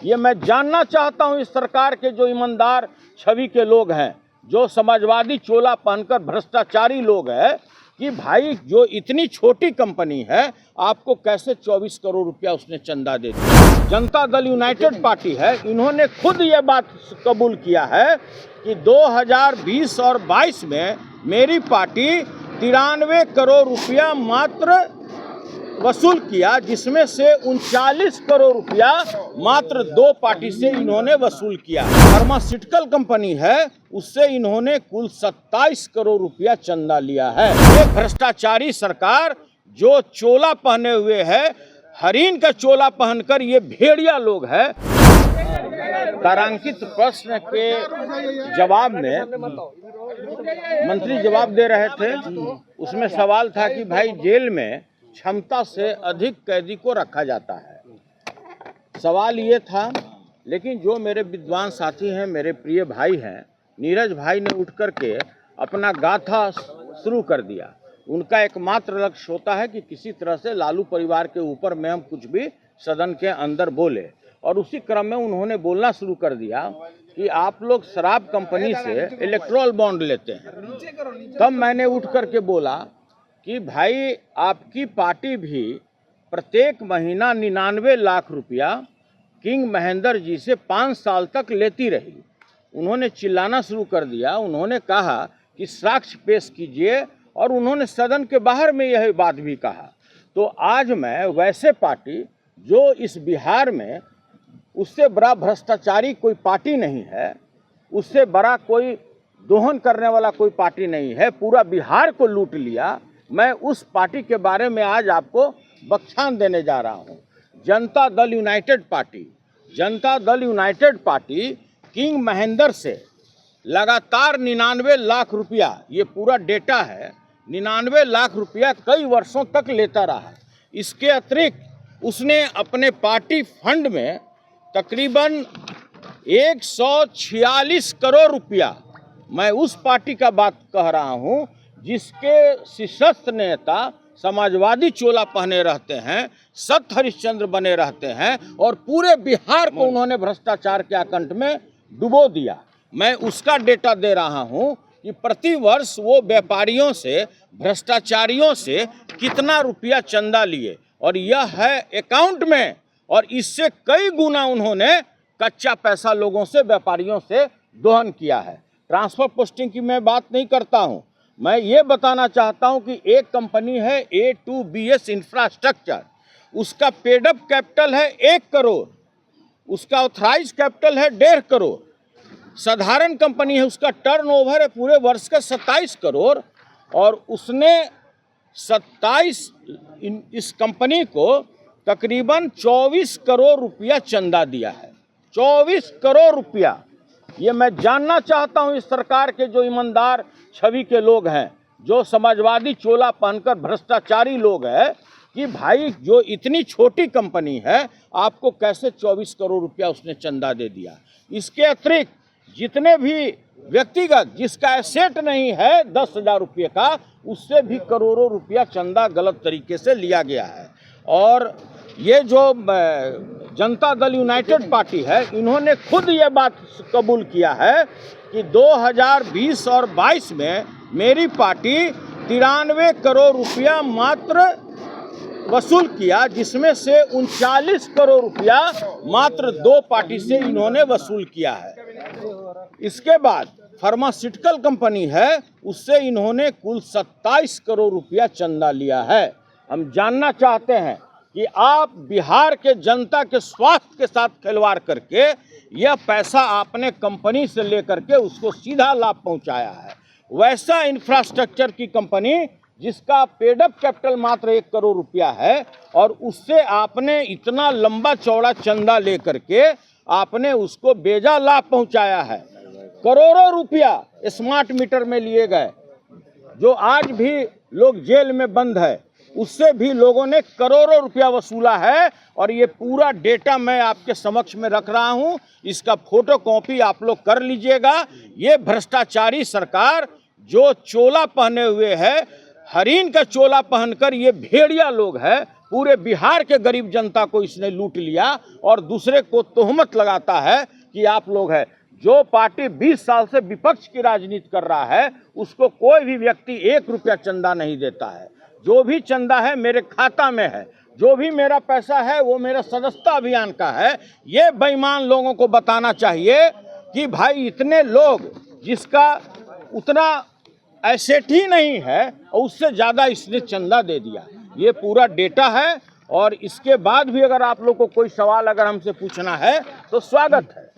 ये मैं जानना चाहता हूं इस सरकार के जो ईमानदार छवि के लोग हैं, जो समाजवादी चोला पहनकर भ्रष्टाचारी लोग हैं, कि भाई जो इतनी छोटी कंपनी है आपको कैसे 24 करोड़ रुपया उसने चंदा दे दिया। जनता दल यूनाइटेड पार्टी है, इन्होंने खुद ये बात कबूल किया है कि 2020 और 22 में मेरी पार्टी 93 करोड़ रुपया मात्र वसूल किया, जिसमें से 39 करोड़ रुपया मात्र 2 पार्टी से इन्होंने वसूल किया। फार्मास्यूटिकल कंपनी है, उससे इन्होंने कुल 27 करोड़ रुपया चंदा लिया है। ये भ्रष्टाचारी सरकार जो चोला पहने हुए है, हरिन का चोला पहनकर ये भेड़िया लोग है। तारांकित प्रश्न के जवाब में मंत्री जवाब दे रहे थे, उसमें सवाल था कि भाई जेल में क्षमता से अधिक कैदी को रखा जाता है, सवाल ये था। लेकिन जो मेरे विद्वान साथी हैं, मेरे प्रिय भाई हैं, नीरज भाई ने उठ कर के अपना गाथा शुरू कर दिया। उनका एकमात्र लक्ष्य होता है कि किसी तरह से लालू परिवार के ऊपर में हम कुछ भी सदन के अंदर बोले, और उसी क्रम में उन्होंने बोलना शुरू कर दिया कि आप लोग शराब कंपनी से इलेक्ट्रोल बॉन्ड लेते हैं। तब मैंने उठ कर के बोला कि भाई आपकी पार्टी भी प्रत्येक महीना 99 लाख रुपया किंग महेंद्र जी से 5 साल तक लेती रही। उन्होंने चिल्लाना शुरू कर दिया, उन्होंने कहा कि साक्ष्य पेश कीजिए, और उन्होंने सदन के बाहर में यह बात भी कहा। तो आज मैं वैसे पार्टी जो इस बिहार में उससे बड़ा भ्रष्टाचारी कोई पार्टी नहीं है, उससे बड़ा कोई दोहन करने वाला कोई पार्टी नहीं है, पूरा बिहार को लूट लिया, मैं उस पार्टी के बारे में आज आपको बख्शान देने जा रहा हूं। Janata Dal United party king Mahendra से लगातार 99 लाख रुपया, ये पूरा डेटा है, 99 लाख रुपया कई वर्षों तक लेता रहा। इसके अतिरिक्त उसने अपने पार्टी फंड में तकरीबन 146 करोड़ रुपया, मैं उस पार्टी का बात कह रहा हूं जिसके शीर्षस्थ नेता समाजवादी चोला पहने रहते हैं, सत हरिश्चंद्र बने रहते हैं, और पूरे बिहार को उन्होंने भ्रष्टाचार के आकंठ में डुबो दिया। मैं उसका डेटा दे रहा हूं कि प्रति वर्ष वो व्यापारियों से, भ्रष्टाचारियों से कितना रुपया चंदा लिए, और यह है अकाउंट में, और इससे कई गुना उन्होंने कच्चा पैसा लोगों से, व्यापारियों से दोहन किया है। ट्रांसफर पोस्टिंग की मैं बात नहीं करता हूं, मैं ये बताना चाहता हूं कि एक कंपनी है A2BS इंफ्रास्ट्रक्चर, उसका पेडअप कैपिटल है 1 करोड़, उसका ऑथराइज कैपिटल है 1.5 करोड़। साधारण कंपनी है, उसका टर्नओवर है पूरे वर्ष का 27 करोड़, और उसने 27 इस कंपनी को तकरीबन 24 करोड़ रुपया चंदा दिया है। 24 करोड़ रुपया। ये मैं जानना चाहता हूं इस सरकार के जो ईमानदार छवि के लोग हैं, जो समाजवादी चोला पहनकर भ्रष्टाचारी लोग हैं, कि भाई जो इतनी छोटी कंपनी है आपको कैसे 24 करोड़ रुपया उसने चंदा दे दिया। इसके अतिरिक्त जितने भी व्यक्तिगत जिसका एसेट नहीं है 10,000 रुपये का, उससे भी करोड़ों रुपया चंदा गलत तरीके से लिया गया है। और ये जो जनता दल यूनाइटेड पार्टी है, इन्होंने खुद ये बात कबूल किया है कि 2020 और 22 में मेरी पार्टी 93 करोड़ रुपया मात्र वसूल किया, जिसमें से 39 करोड़ रुपया मात्र 2 पार्टी से इन्होंने वसूल किया है। इसके बाद फार्मास्यूटिकल कंपनी है, उससे इन्होंने कुल 27 करोड़ रुपया चंदा लिया है। हम जानना चाहते हैं कि आप बिहार के जनता के स्वास्थ्य के साथ खिलवाड़ करके यह पैसा आपने कंपनी से लेकर के उसको सीधा लाभ पहुंचाया है। वैसा इंफ्रास्ट्रक्चर की कंपनी जिसका पेडअप कैपिटल मात्र 1 करोड़ रुपया है, और उससे आपने इतना लंबा चौड़ा चंदा लेकर के आपने उसको बेजा लाभ पहुंचाया है। करोड़ों रुपया स्मार्ट मीटर में लिए गए, जो आज भी लोग जेल में बंद है, उससे भी लोगों ने करोड़ों रुपया वसूला है। और ये पूरा डेटा मैं आपके समक्ष में रख रहा हूं, इसका फोटो कॉपी आप लोग कर लीजिएगा। ये भ्रष्टाचारी सरकार जो चोला पहने हुए है, हरिन का चोला पहनकर ये भेड़िया लोग है, पूरे बिहार के गरीब जनता को इसने लूट लिया और दूसरे को तोहमत लगाता है कि आप लोग हैं। जो पार्टी 20 साल से विपक्ष की राजनीति कर रहा है उसको कोई भी व्यक्ति 1 रुपया चंदा नहीं देता है। जो भी चंदा है मेरे खाता में है, जो भी मेरा पैसा है वो मेरा सदस्यता अभियान का है। ये बेईमान लोगों को बताना चाहिए कि भाई इतने लोग जिसका उतना एसेट ही नहीं है और उससे ज़्यादा इसने चंदा दे दिया। ये पूरा डेटा है और इसके बाद भी अगर आप लोग को कोई सवाल अगर हमसे पूछना है तो स्वागत है।